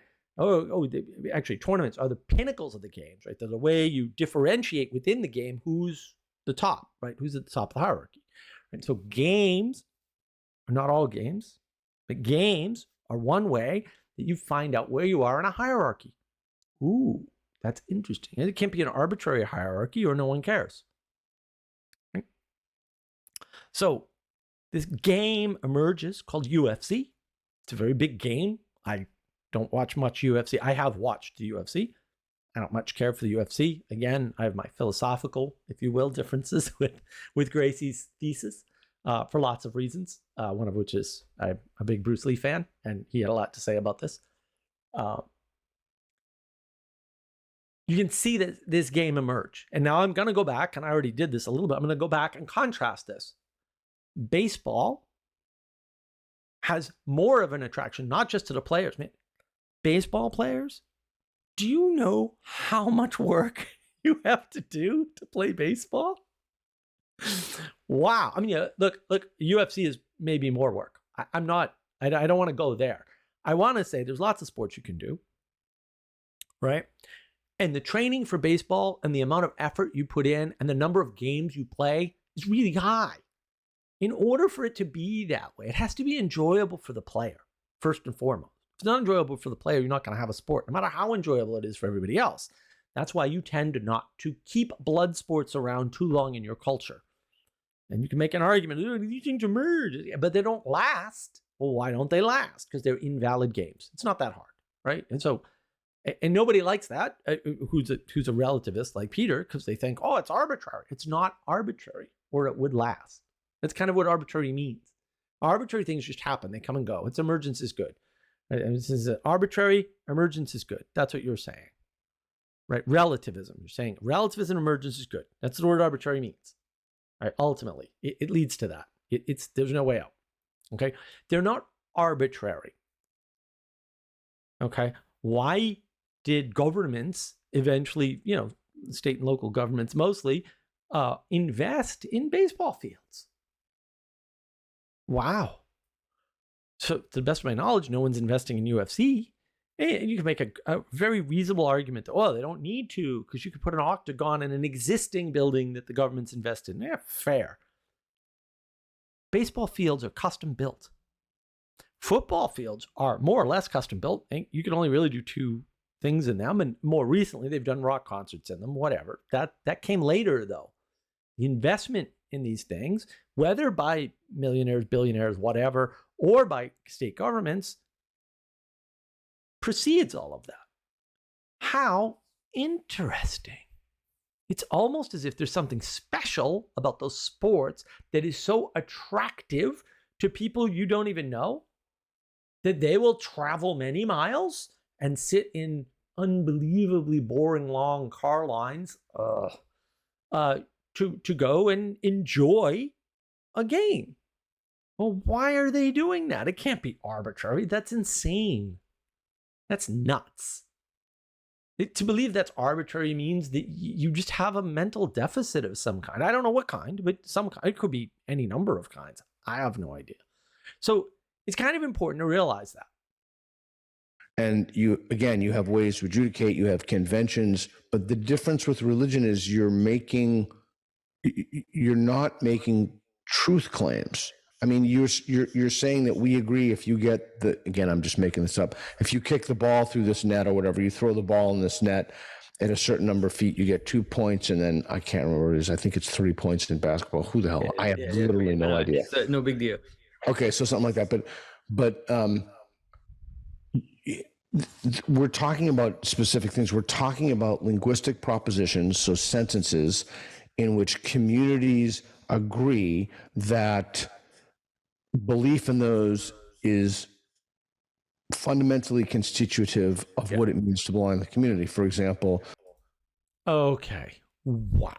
Speaker 1: Actually, tournaments are the pinnacles of the games, right? They're the way you differentiate within the game who's the top, right? Who's at the top of the hierarchy. And so games are not all games, but games are one way that you find out where you are in a hierarchy. Ooh. That's interesting. It can't be an arbitrary hierarchy or no one cares. Right? So this game emerges called UFC. It's a very big game. I don't watch much UFC. I have watched the UFC. I don't much care for the UFC. Again, I have my philosophical, if you will, differences with Gracie's thesis for lots of reasons. One of which is I'm a big Bruce Lee fan, and he had a lot to say about this. You can see that this game emerge. And now I'm going to go back, and I already did this a little bit. I'm going to go back and contrast this. Baseball has more of an attraction, not just to the players. Man, baseball players, do you know how much work you have to do to play baseball? Wow. I mean, look, UFC is maybe more work. I don't want to go there. I want to say there's lots of sports you can do, right? And the training for baseball and the amount of effort you put in and the number of games you play is really high. In order for it to be that way, it has to be enjoyable for the player, first and foremost. If it's not enjoyable for the player, you're not going to have a sport, no matter how enjoyable it is for everybody else. That's why you tend to keep blood sports around too long in your culture. And you can make an argument, these things emerge, but they don't last. Well, why don't they last? Because they're invalid games. It's not that hard, right? And nobody likes that, who's a relativist like Peter, because they think, oh, it's arbitrary. It's not arbitrary, or it would last. That's kind of what arbitrary means. Arbitrary things just happen. They come and go. It's emergence is good. And this is arbitrary, emergence is good. That's what you're saying. right? Relativism. You're saying relativism emergence is good. That's the word arbitrary means. Right? Ultimately, it leads to that. There's no way out. Okay, they're not arbitrary. Okay, why did governments eventually, state and local governments mostly, invest in baseball fields? Wow. So, to the best of my knowledge, no one's investing in UFC. And you can make a very reasonable argument that, they don't need to, because you could put an octagon in an existing building that the government's invested in. Yeah, fair. Baseball fields are custom built. Football fields are more or less custom built. And you can only really do two things in them. And more recently, they've done rock concerts in them, whatever. That came later, though. The investment in these things, whether by millionaires, billionaires, whatever, or by state governments, precedes all of that. How interesting. It's almost as if there's something special about those sports that is so attractive to people you don't even know that they will travel many miles and sit in unbelievably boring long car lines to go and enjoy a game. Well, why are they doing that? It can't be arbitrary. That's insane. That's nuts. To believe that's arbitrary means that you just have a mental deficit of some kind. I don't know what kind, but some kind. It could be any number of kinds. I have no idea. So it's kind of important to realize that.
Speaker 2: And you have ways to adjudicate, you have conventions, but the difference with religion is you're not making truth claims. I mean, you're saying that we agree if you get again, I'm just making this up. If you kick the ball through this net or whatever, you throw the ball in this net at a certain number of feet, you get 2 points, and then I can't remember what it is. I think it's 3 points in basketball. Who the hell? I have literally no idea.
Speaker 3: It's no big deal.
Speaker 2: Okay, so something like that. But we're talking about specific things. We're talking about linguistic propositions, so sentences in which communities agree that belief in those is fundamentally constitutive of what it means to belong in the community. For example.
Speaker 1: Okay. Wow.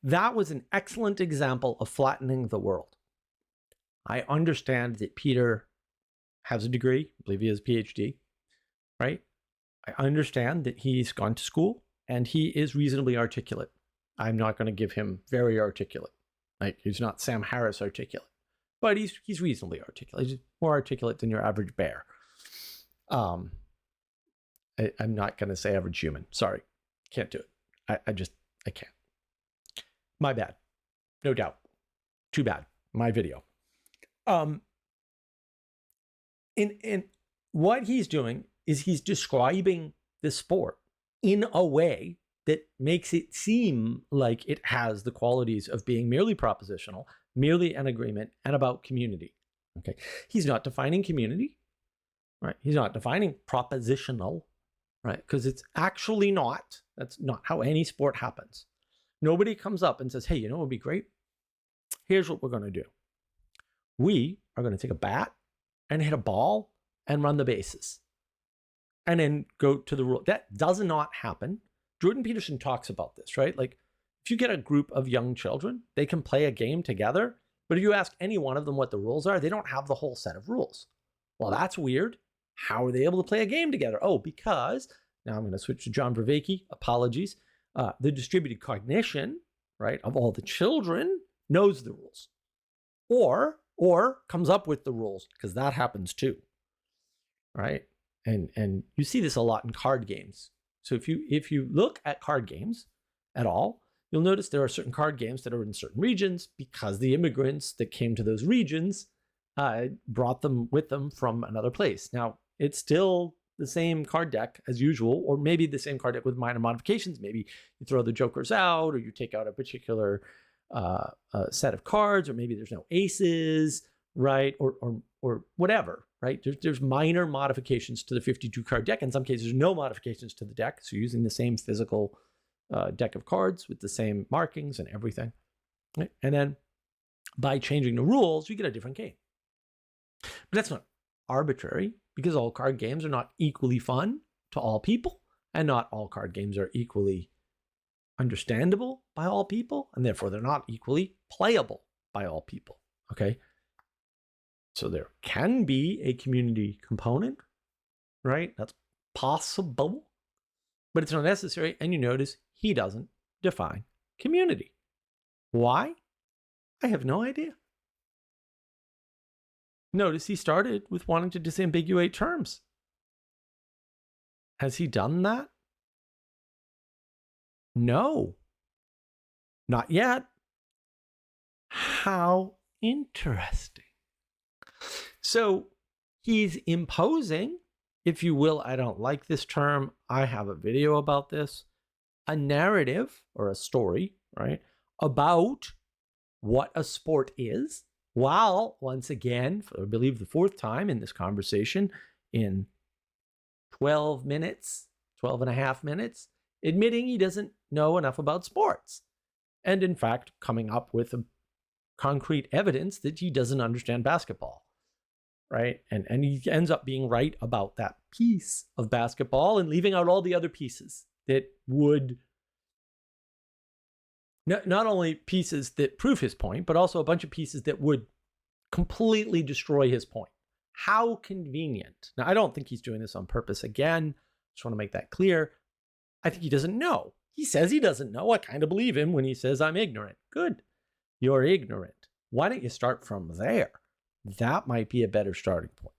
Speaker 1: That was an excellent example of flattening the world. I understand that Peter has a degree. I believe he has a PhD, right? I understand that he's gone to school and he is reasonably articulate. I'm not going to give him very articulate. Like, he's not Sam Harris articulate, but he's reasonably articulate. He's more articulate than your average bear. I'm not going to say average human. Sorry. Can't do it. I can't. My bad. No doubt. Too bad. My video. And what he's doing is he's describing the sport in a way that makes it seem like it has the qualities of being merely propositional, merely an agreement, and about community. Okay. He's not defining community, right? He's not defining propositional, right? Because it's actually not. That's not how any sport happens. Nobody comes up and says, hey, what would be great? Here's what we're going to do. We are going to take a bat and hit a ball and run the bases. And then go to the rule. That does not happen. Jordan Peterson talks about this, right? Like, if you get a group of young children, they can play a game together. But if you ask any one of them what the rules are, they don't have the whole set of rules. Well, that's weird. How are they able to play a game together? Oh, because, now I'm going to switch to John Vervaeke. Apologies. The distributed cognition, right, of all the children knows the rules. Or comes up with the rules, because that happens too, right? And you see this a lot in card games. So if you look at card games at all, you'll notice there are certain card games that are in certain regions because the immigrants that came to those regions brought them with them from another place. Now, it's still the same card deck as usual, or maybe the same card deck with minor modifications. Maybe you throw the jokers out, or you take out a particular set of cards, or maybe there's no aces, right? Or whatever, right? There's minor modifications to the 52 card deck. In some cases, there's no modifications to the deck. So using the same physical deck of cards with the same markings and everything. Right? And then by changing the rules, you get a different game. But that's not arbitrary. because all card games are not equally fun to all people, and not all card games are equally understandable by all people, and therefore they're not equally playable by all people. Okay. So there can be a community component, right? That's possible, but it's not necessary. And you notice he doesn't define community. Why? I have no idea. Notice he started with wanting to disambiguate terms. Has he done that? No, not yet. How interesting. So he's imposing, if you will, I don't like this term, I have a video about this, a narrative or a story, right, about what a sport is, while once again, I believe the fourth time in this conversation, in 12 minutes, 12 and a half minutes, admitting he doesn't know enough about sports. And in fact, coming up with a concrete evidence that he doesn't understand basketball, right? And he ends up being right about that piece of basketball and leaving out all the other pieces that would, not only pieces that prove his point, but also a bunch of pieces that would completely destroy his point. How convenient. Now, I don't think he's doing this on purpose. Again, just want to make that clear. I think he doesn't know. He says he doesn't know. I kind of believe him when he says I'm ignorant. Good. You're ignorant. Why don't you start from there? That might be a better starting point.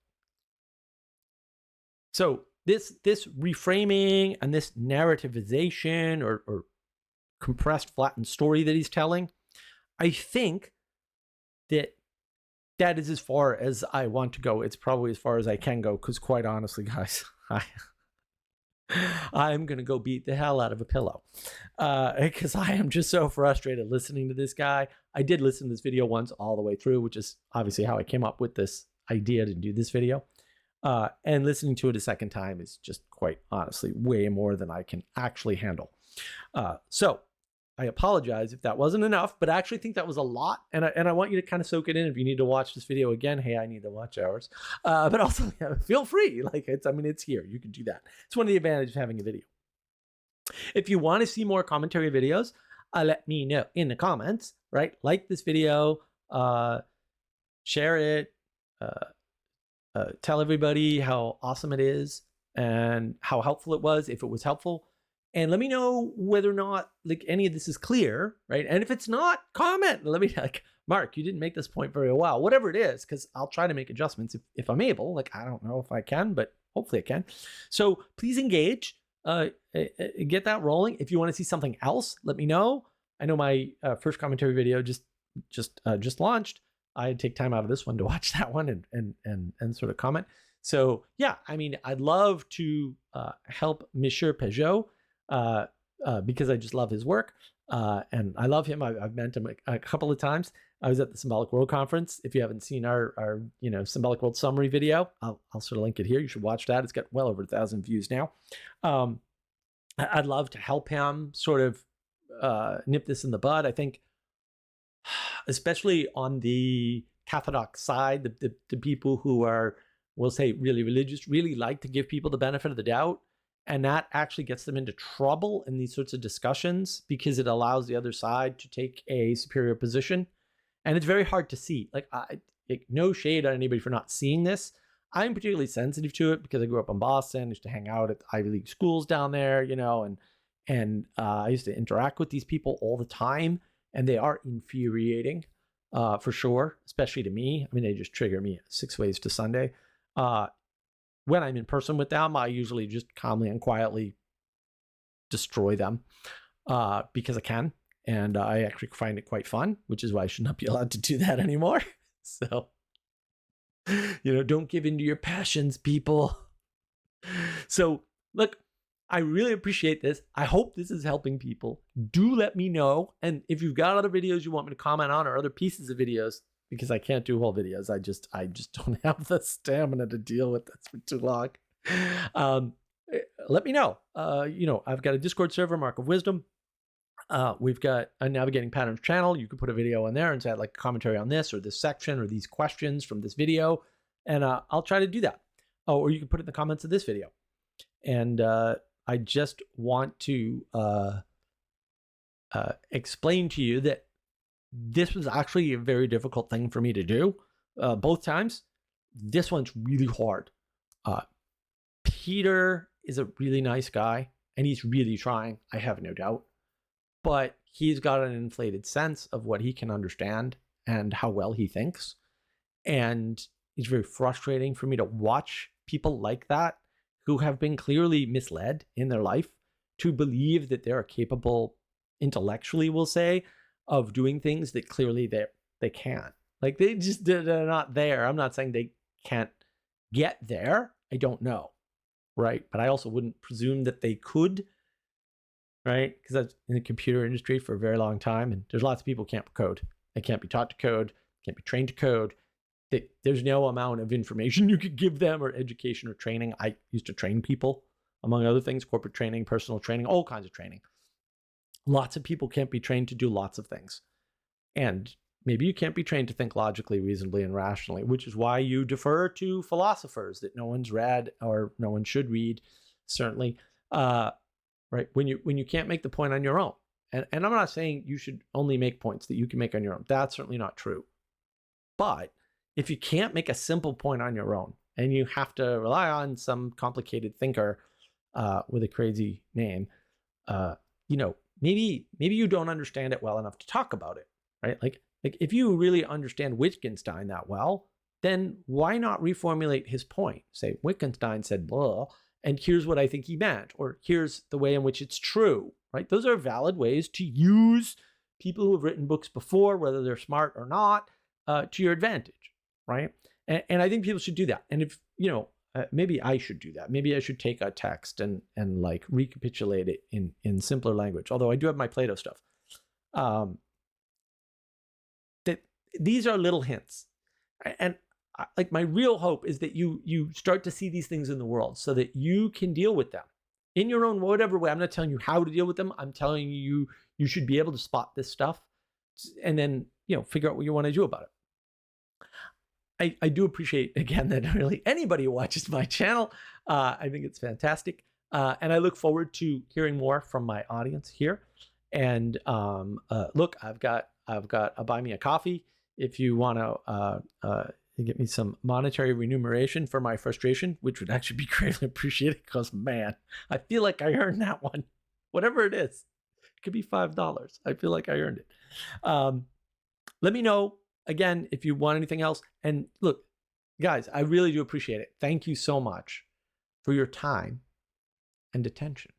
Speaker 1: So this reframing and this narrativization or compressed, flattened story that he's telling, I think that is as far as I want to go. It's probably as far as I can go, because quite honestly, guys, I'm going to go beat the hell out of a pillow because I am just so frustrated listening to this guy. I did listen to this video once all the way through, which is obviously how I came up with this idea to do this video. And listening to it a second time is just quite honestly way more than I can actually handle. So I apologize if that wasn't enough, but I actually think that was a lot. And I want you to kind of soak it in. If you need to watch this video again, hey, I need to watch ours. But also feel free. It's here. You can do that. It's one of the advantages of having a video. If you want to see more commentary videos, let me know in the comments, right? Like this video, share it, tell everybody how awesome it is and how helpful it was, if it was helpful. And let me know whether or not any of this is clear, right? And if it's not, comment. Let me Mark, you didn't make this point very well. Whatever it is, because I'll try to make adjustments if I'm able. I don't know if I can, but hopefully I can. So please engage. Get that rolling. If you want to see something else, let me know. I know my first commentary video just launched. I'd take time out of this one to watch that one and sort of comment. So yeah, I'd love to help Monsieur Pageau. Because I just love his work, and I love him. I've met him a couple of times. I was at the Symbolic World Conference. If you haven't seen our Symbolic World summary video, I'll sort of link it here. You should watch that. It's got well over 1,000 views now. I'd love to help him sort of nip this in the bud. I think, especially on the Catholic side, the people who are, we'll say, really religious, really like to give people the benefit of the doubt. And that actually gets them into trouble in these sorts of discussions because it allows the other side to take a superior position. And it's very hard to see. No shade on anybody for not seeing this. I'm particularly sensitive to it because I grew up in Boston, used to hang out at the Ivy League schools down there, and I used to interact with these people all the time. And they are infuriating for sure, especially to me. They just trigger me 6 ways to Sunday. When I'm in person with them, I usually just calmly and quietly destroy them because I can. And I actually find it quite fun, which is why I should not be allowed to do that anymore. So, don't give in to your passions, people. So, look, I really appreciate this. I hope this is helping people. Do let me know. And if you've got other videos you want me to comment on or other pieces of videos, because I can't do whole videos. I just don't have the stamina to deal with this for too long. Let me know. I've got a Discord server, Mark of Wisdom. We've got a Navigating Patterns channel. You could put a video on there and say, I'd like a commentary on this or this section or these questions from this video. And I'll try to do that. Oh, or you can put it in the comments of this video. And I just want to explain to you that this was actually a very difficult thing for me to do both times. This one's really hard. Peter is a really nice guy, and he's really trying, I have no doubt. But he's got an inflated sense of what he can understand and how well he thinks. And it's very frustrating for me to watch people like that who have been clearly misled in their life to believe that they're capable intellectually, we'll say, of doing things that clearly they can't. Like they're not there. I'm not saying they can't get there. I don't know, right? But I also wouldn't presume that they could, right? Because I was in the computer industry for a very long time, and there's lots of people who can't code. They can't be taught to code, can't be trained to code. There's no amount of information you could give them or education or training. I used to train people, among other things, corporate training, personal training, all kinds of training. Lots of people can't be trained to do lots of things. And maybe you can't be trained to think logically, reasonably, and rationally, which is why you defer to philosophers that no one's read or no one should read, certainly, right? When you can't make the point on your own. And I'm not saying you should only make points that you can make on your own. That's certainly not true. But if you can't make a simple point on your own and you have to rely on some complicated thinker with a crazy name, maybe you don't understand it well enough to talk about it, right? Like if you really understand Wittgenstein that well, then why not reformulate his point? Say, Wittgenstein said blah, and here's what I think he meant, or here's the way in which it's true, right? Those are valid ways to use people who have written books before, whether they're smart or not, to your advantage, right? And I think people should do that. And if, maybe I should do that. Maybe I should take a text and like recapitulate it in simpler language. Although I do have my Plato stuff. That these are little hints. And like my real hope is that you start to see these things in the world so that you can deal with them in your own whatever way. I'm not telling you how to deal with them. I'm telling you should be able to spot this stuff and then, figure out what you want to do about it. I do appreciate, again, that really anybody who watches my channel, I think it's fantastic. And I look forward to hearing more from my audience here. And look, I've got a buy me a coffee if you want to get me some monetary remuneration for my frustration, which would actually be greatly appreciated because, man, I feel like I earned that one. Whatever it is, it could be $5. I feel like I earned it. Let me know. Again, if you want anything else. And look, guys, I really do appreciate it. Thank you so much for your time and attention.